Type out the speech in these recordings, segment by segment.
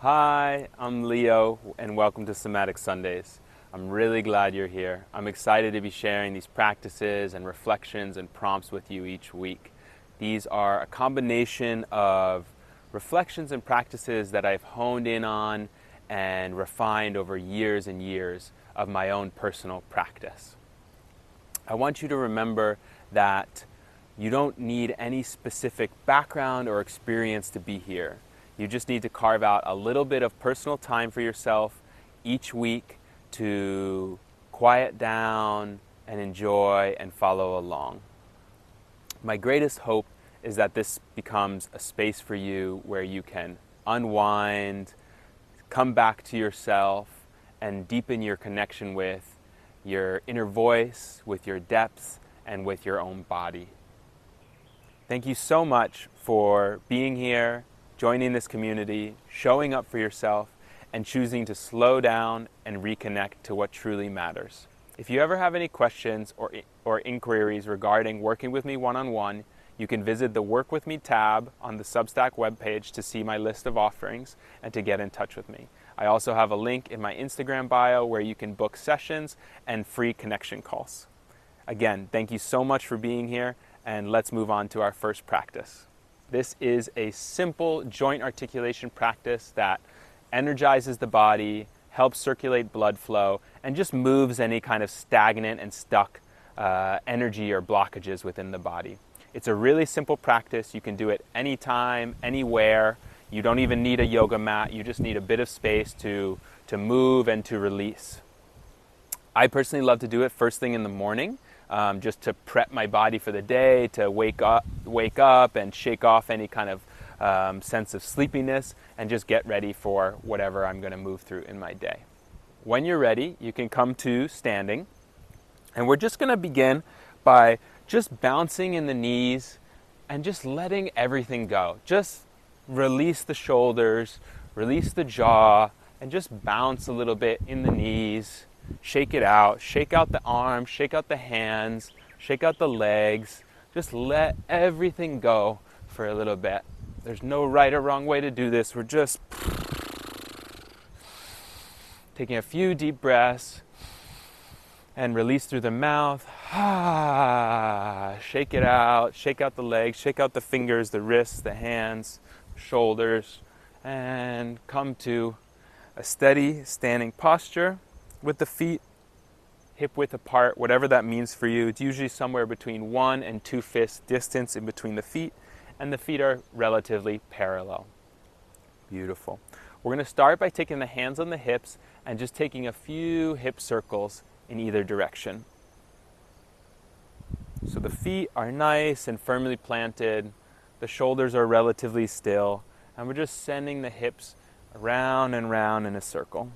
Hi, I'm Leo, and welcome to Somatic Sundays. I'm really glad you're here. I'm excited to be sharing these practices and reflections and prompts with you each week. These are a combination of reflections and practices that I've honed in on and refined over years and years of my own personal practice. I want you to remember that you don't need any specific background or experience to be here. You just need to carve out a little bit of personal time for yourself each week to quiet down and enjoy and follow along. My greatest hope is that this becomes a space for you where you can unwind, come back to yourself, and deepen your connection with your inner voice, with your depths, and with your own body. Thank you so much for being here, joining this community, showing up for yourself, and choosing to slow down and reconnect to what truly matters. If you ever have any questions or inquiries regarding working with me one-on-one, you can visit the Work With Me tab on the Substack webpage to see my list of offerings and to get in touch with me. I also have a link in my Instagram bio where you can book sessions and free connection calls. Again, thank you so much for being here, and let's move on to our first practice. This is a simple joint articulation practice that energizes the body, helps circulate blood flow, and just moves any kind of stagnant and stuck energy or blockages within the body. It's a really simple practice. You can do it anytime, anywhere. You don't even need a yoga mat. You just need a bit of space to move and to release. I personally love to do it first thing in the morning. Just to prep my body for the day, to wake up and shake off any kind of sense of sleepiness and just get ready for whatever I'm going to move through in my day. When you're ready, you can come to standing, and we're just going to begin by just bouncing in the knees and just letting everything go. Just release the shoulders, release the jaw, and just bounce a little bit in the knees. Shake it out, shake out the arms, shake out the hands, shake out the legs. Just let everything go for a little bit. There's no right or wrong way to do this. We're just taking a few deep breaths and release through the mouth. Shake it out, shake out the legs, shake out the fingers, the wrists, the hands, shoulders, and come to a steady standing posture. With the feet hip width apart, whatever that means for you. It's usually somewhere between 1 and 2 fists distance in between the feet, and the feet are relatively parallel. Beautiful. We're going to start by taking the hands on the hips and just taking a few hip circles in either direction. So the feet are nice and firmly planted, the shoulders are relatively still, and we're just sending the hips around and round in a circle.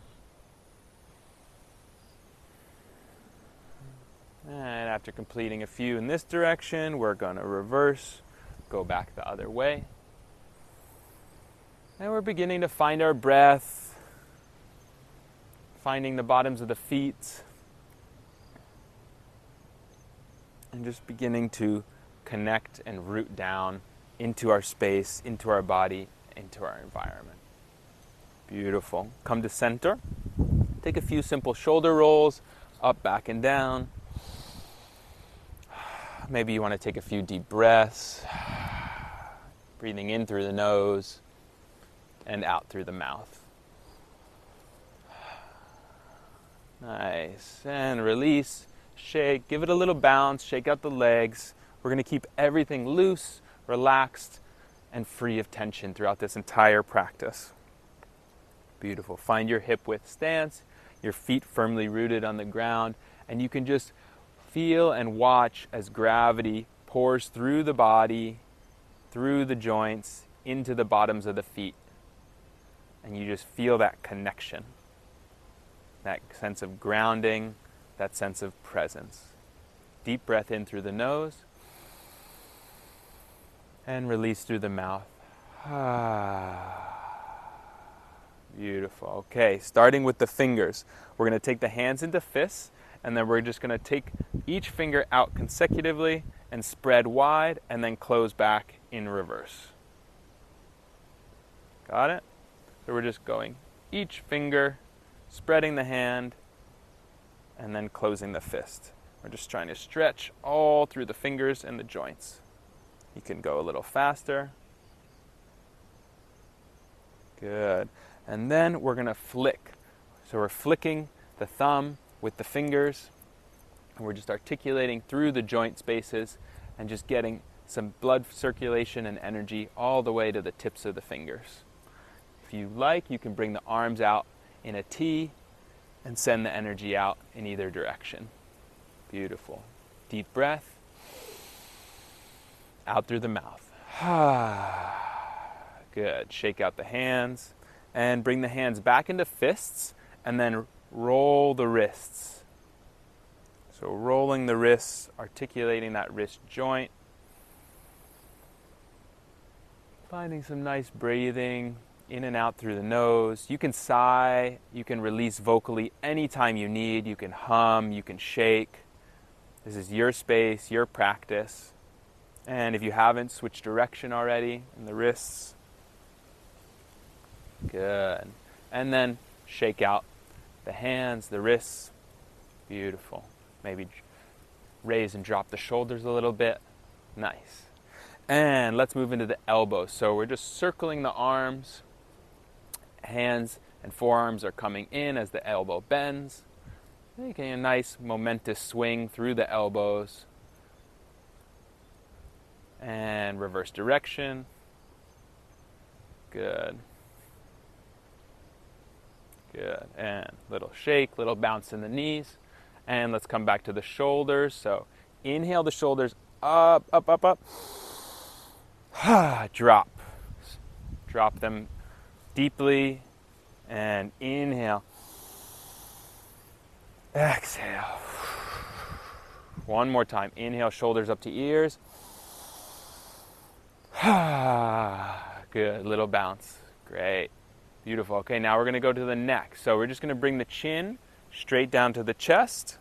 And after completing a few in this direction, we're going to reverse, go back the other way. And we're beginning to find our breath, finding the bottoms of the feet, and just beginning to connect and root down into our space, into our body, into our environment. Beautiful. Come to center. Take a few simple shoulder rolls, up, back, and down. Maybe you want to take a few deep breaths, breathing in through the nose and out through the mouth. Nice. And release, shake, give it a little bounce, shake out the legs. We're going to keep everything loose, relaxed, and free of tension throughout this entire practice. Beautiful. Find your hip width stance, your feet firmly rooted on the ground, and you can just feel and watch as gravity pours through the body, through the joints, into the bottoms of the feet. And you just feel that connection, that sense of grounding, that sense of presence. Deep breath in through the nose and release through the mouth. Beautiful. Okay, starting with the fingers. We're going to take the hands into fists, and then we're just going to take each finger out consecutively and spread wide and then close back in reverse. Got it? So we're just going each finger, spreading the hand, and then closing the fist. We're just trying to stretch all through the fingers and the joints. You can go a little faster. Good. And then we're going to flick. So we're flicking the thumb with the fingers, and we're just articulating through the joint spaces and just getting some blood circulation and energy all the way to the tips of the fingers. If you like, you can bring the arms out in a T and send the energy out in either direction. Beautiful. Deep breath. Out through the mouth. Good. Shake out the hands and bring the hands back into fists and then roll the wrists. So rolling the wrists, articulating that wrist joint. Finding some nice breathing in and out through the nose. You can sigh, you can release vocally anytime you need. You can hum, you can shake. This is your space, your practice. And if you haven't, switch direction already in the wrists. Good. And then shake out the hands, the wrists. Beautiful. Maybe raise and drop the shoulders a little bit. Nice. And let's move into the elbows. So we're just circling the arms. Hands and forearms are coming in as the elbow bends. Making a nice momentous swing through the elbows. And reverse direction. Good. Good. And little shake, little bounce in the knees. And let's come back to the shoulders. So inhale the shoulders up, up, up, up. Drop. Drop them deeply. And inhale. Exhale. One more time. Inhale, shoulders up to ears. Good. Little bounce. Great. Beautiful. Okay, now we're going to go to the neck. So we're just going to bring the chin straight down to the chest.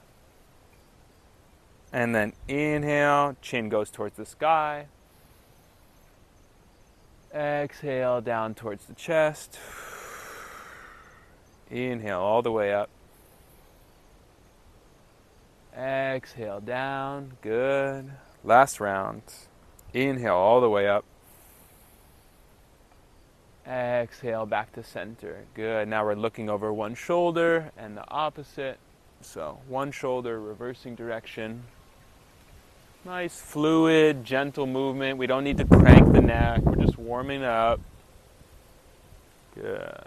And then inhale, chin goes towards the sky. Exhale, down towards the chest. Inhale all the way up. Exhale down. Good. Last round. Inhale all the way up. Exhale back to center. Good. Now we're looking over one shoulder and the opposite. So one shoulder, reversing direction. Nice, fluid, gentle movement. We don't need to crank the neck. We're just warming up. Good.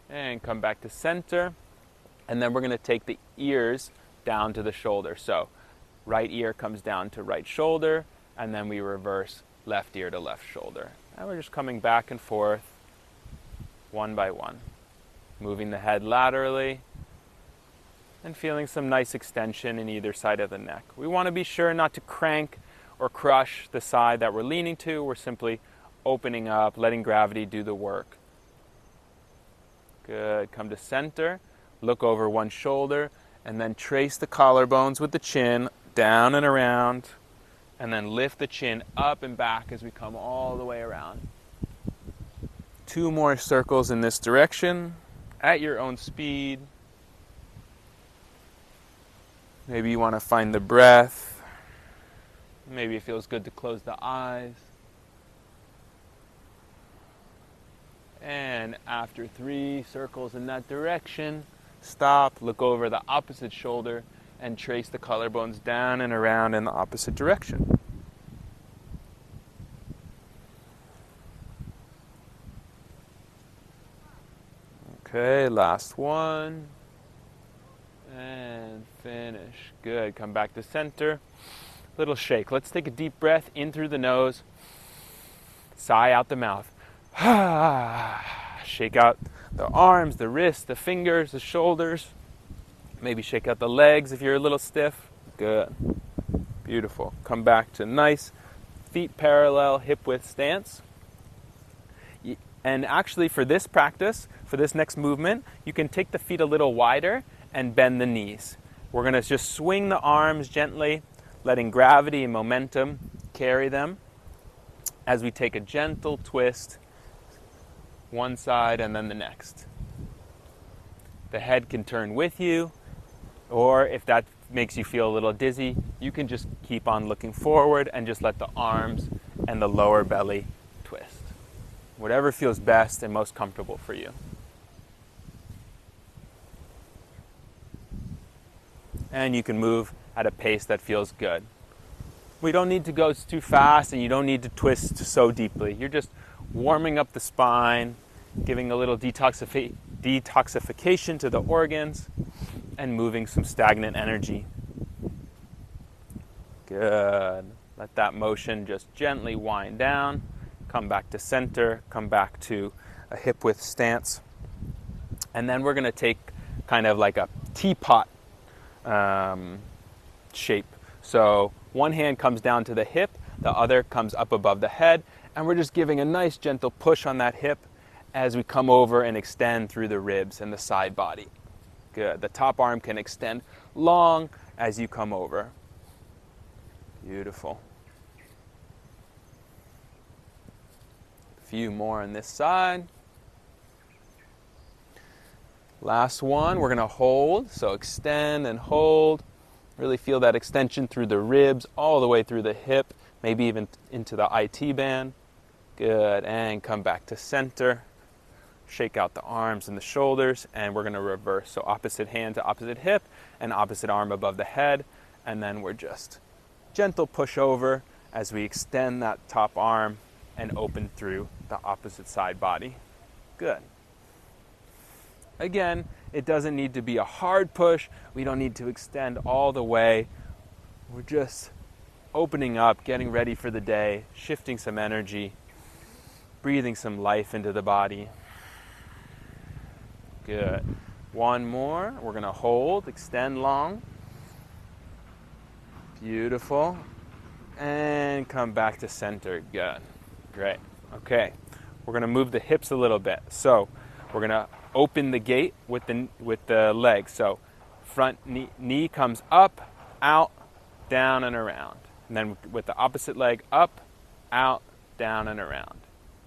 And come back to center. And then we're going to take the ears down to the shoulder. So right ear comes down to right shoulder, and then we reverse left ear to left shoulder. And we're just coming back and forth, one by one. Moving the head laterally, and feeling some nice extension in either side of the neck. We want to be sure not to crank or crush the side that we're leaning to. We're simply opening up, letting gravity do the work. Good. Come to center. Look over one shoulder, and then trace the collarbones with the chin down and around, and then lift the chin up and back as we come all the way around. 2 more circles in this direction at your own speed. Maybe you want to find the breath. Maybe it feels good to close the eyes. And after 3 circles in that direction, stop, look over the opposite shoulder, and trace the collarbones down and around in the opposite direction. Okay, last one. And finish. Good. Come back to center. Little shake. Let's take a deep breath in through the nose. Sigh out the mouth. Shake out the arms, the wrists, the fingers, the shoulders. Maybe shake out the legs if you're a little stiff. Good. Beautiful. Come back to nice feet parallel, hip width stance. And actually for this practice, for this next movement, you can take the feet a little wider and bend the knees. We're going to just swing the arms gently, letting gravity and momentum carry them as we take a gentle twist one side and then the next. The head can turn with you, or if that makes you feel a little dizzy, you can just keep on looking forward and just let the arms and the lower belly twist. Whatever feels best and most comfortable for you. And you can move at a pace that feels good. We don't need to go too fast, and you don't need to twist so deeply. You're just warming up the spine, giving a little detoxification to the organs, and moving some stagnant energy. Good. Let that motion just gently wind down. Come back to center. Come back to a hip width stance. And then we're going to take kind of like a teapot shape. So one hand comes down to the hip, the other comes up above the head, and we're just giving a nice gentle push on that hip as we come over and extend through the ribs and the side body. Good. The top arm can extend long as you come over. Beautiful. A few more on this side. Last one, we're going to hold. So extend and hold. Really feel that extension through the ribs, all the way through the hip, maybe even into the IT band. Good. And come back to center. Shake out the arms and the shoulders, and we're going to reverse. So opposite hand to opposite hip and opposite arm above the head. And then we're just gentle push over as we extend that top arm and open through the opposite side body. Good. Again, it doesn't need to be a hard push. We don't need to extend all the way. We're just opening up, getting ready for the day, shifting some energy, breathing some life into the body. Good. One more. We're going to hold, extend long. Beautiful. And come back to center. Good. Great. Okay. We're going to move the hips a little bit. So we're going to open the gate with the leg. So front knee comes up, out, down, and around. And then with the opposite leg, up, out, down, and around.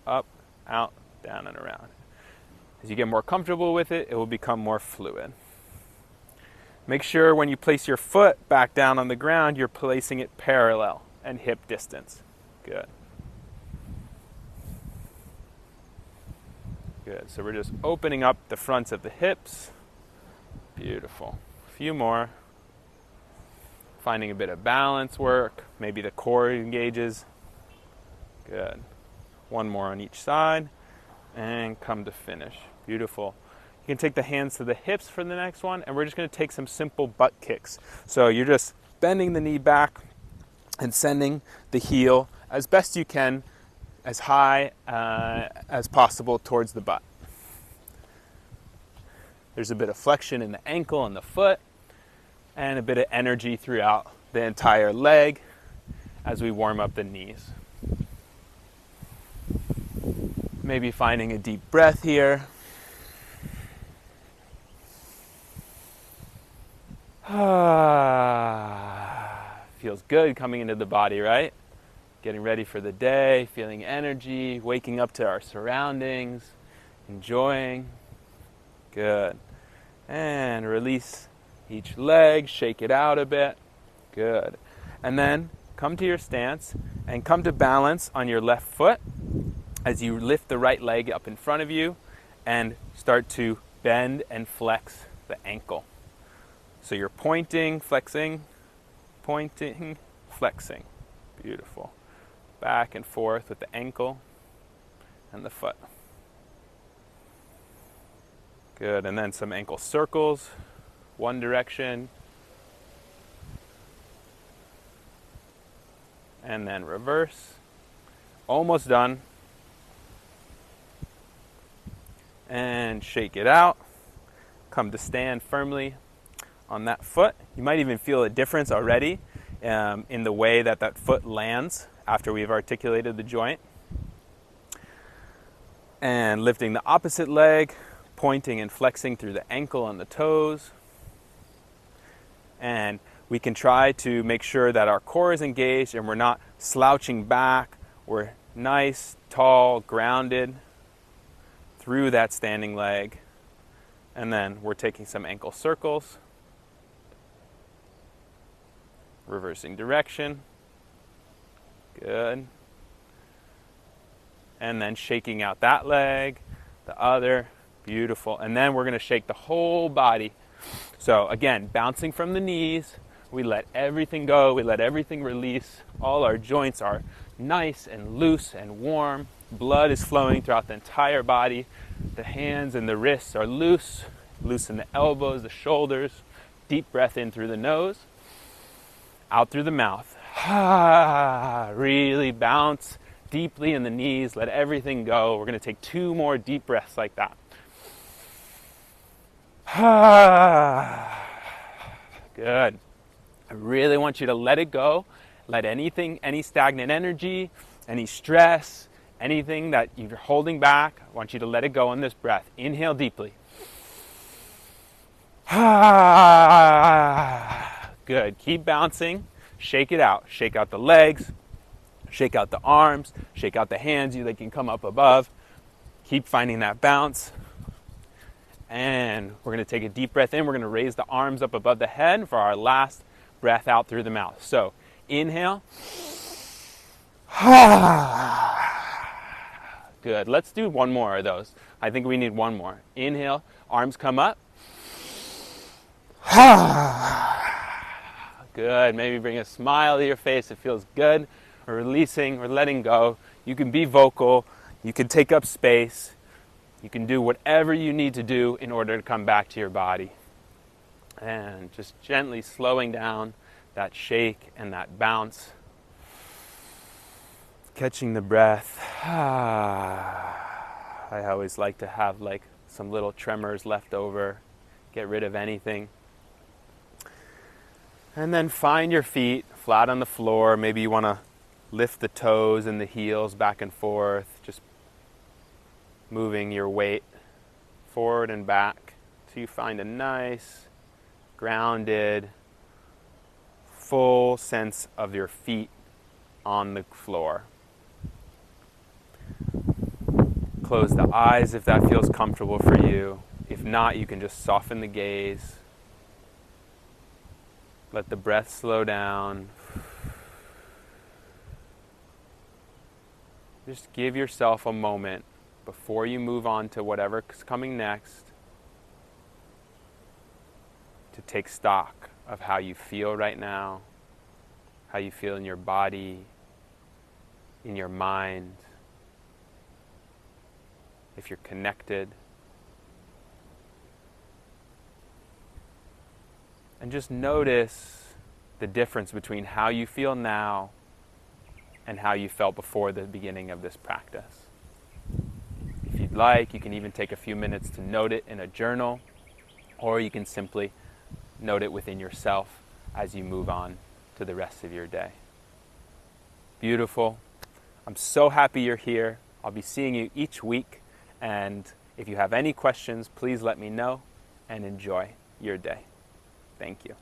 Up, out, down, and around. As you get more comfortable with it, it will become more fluid. Make sure when you place your foot back down on the ground, you're placing it parallel and hip distance. Good. Good. So we're just opening up the fronts of the hips. Beautiful. A few more. Finding a bit of balance work. Maybe the core engages. Good. One more on each side. And come to finish. Beautiful. You can take the hands to the hips for the next one, and we're just going to take some simple butt kicks. So you're just bending the knee back and sending the heel as best you can, as high as possible towards the butt. There's a bit of flexion in the ankle and the foot, and a bit of energy throughout the entire leg as we warm up the knees. Maybe finding a deep breath here. Feels good coming into the body, right? Getting ready for the day, feeling energy, waking up to our surroundings, enjoying. Good. And release each leg, shake it out a bit. Good. And then come to your stance and come to balance on your left foot as you lift the right leg up in front of you and start to bend and flex the ankle. So you're pointing, flexing, flexing. Beautiful. Back and forth with the ankle and the foot. Good. And then some ankle circles, one direction. And then reverse. Almost done. And shake it out. Come to stand firmly on that foot. You might even feel a difference already in the way that that foot lands after we've articulated the joint. And lifting the opposite leg, pointing and flexing through the ankle and the toes. And we can try to make sure that our core is engaged and we're not slouching back. We're nice, tall, grounded through that standing leg. And then we're taking some ankle circles. Reversing direction. Good. And then shaking out that leg, the other. Beautiful. And then we're going to shake the whole body. So again, bouncing from the knees, we let everything go, we let everything release. All our joints are nice and loose and warm. Blood is flowing throughout the entire body. The hands and the wrists are loose. Loosen the elbows, the shoulders. Deep breath in through the nose, out through the mouth. Really bounce deeply in the knees. Let everything go. We're going to take 2 more deep breaths like that. Good. I really want you to let it go. Let anything, any stagnant energy, any stress, anything that you're holding back, I want you to let it go on this breath. Inhale deeply. Good. Keep bouncing. Shake it out. Shake out the legs. Shake out the arms. Shake out the hands. They can come up above. Keep finding that bounce. And we're going to take a deep breath in. We're going to raise the arms up above the head for our last breath out through the mouth. So inhale. Good. Let's do 1 more of those. I think we need 1 more. Inhale. Arms come up. Good. Maybe bring a smile to your face. It feels good. We're releasing. We're letting go. You can be vocal. You can take up space. You can do whatever you need to do in order to come back to your body. And just gently slowing down that shake and that bounce. Catching the breath. I always like to have like some little tremors left over. Get rid of anything. And then find your feet flat on the floor. Maybe you want to lift the toes and the heels back and forth. Just moving your weight forward and back till you find a nice, grounded, full sense of your feet on the floor. Close the eyes if that feels comfortable for you. If not, you can just soften the gaze. Let the breath slow down. Just give yourself a moment before you move on to whatever's coming next to take stock of how you feel right now, how you feel in your body, in your mind, if you're connected. And just notice the difference between how you feel now and how you felt before the beginning of this practice. If you'd like, you can even take a few minutes to note it in a journal, or you can simply note it within yourself as you move on to the rest of your day. Beautiful. I'm so happy you're here. I'll be seeing you each week, and if you have any questions, please let me know, and enjoy your day. Thank you.